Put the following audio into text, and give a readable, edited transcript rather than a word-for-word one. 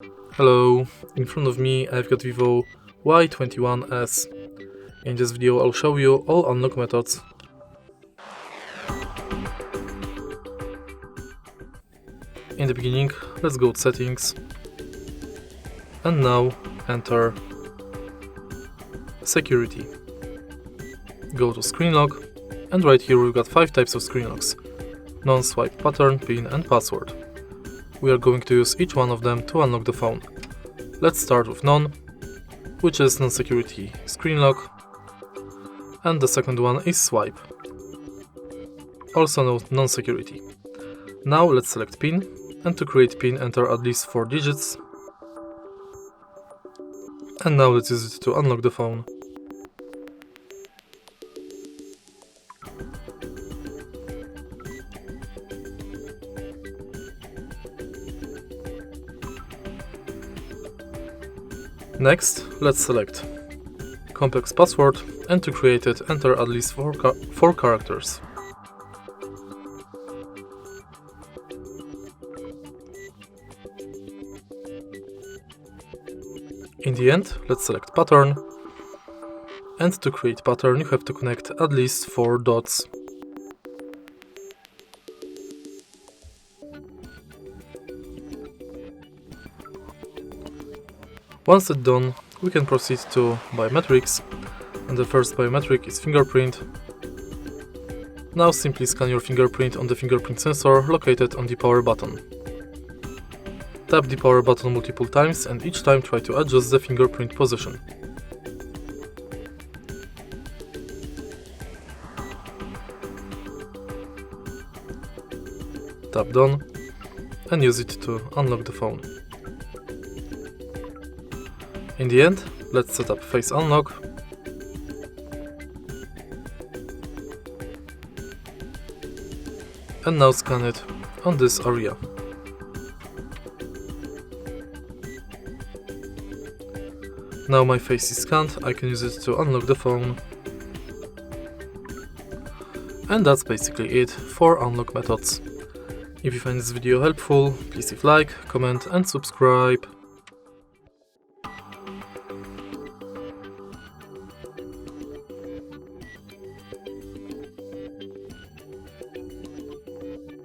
Hello, in front of me I've got VIVO Y21s. In this video I'll show you all unlock methods. In the beginning, let's go to settings, and now enter security. Go to screen lock, and right here we've got 5 types of screen locks: non-swipe pattern, PIN and password. We are going to use each one of them to unlock the phone. Let's start with none, which is non-security screen lock, and the second one is swipe, also non-security. Now let's select PIN, and to create PIN enter at least 4 digits. And now let's use it to unlock the phone. Next, let's select complex password, and to create it enter at least 4 characters. In the end, let's select pattern, and to create pattern you have to connect at least 4 dots. Once it's done, we can proceed to biometrics, and the first biometric is fingerprint. Now simply scan your fingerprint on the fingerprint sensor located on the power button. Tap the power button multiple times and each time try to adjust the fingerprint position. Tap done and use it to unlock the phone. In the end, let's set up face unlock. And now scan it on this area. Now my face is scanned, I can use it to unlock the phone. And that's basically it for unlock methods. If you find this video helpful, please leave like, comment and subscribe.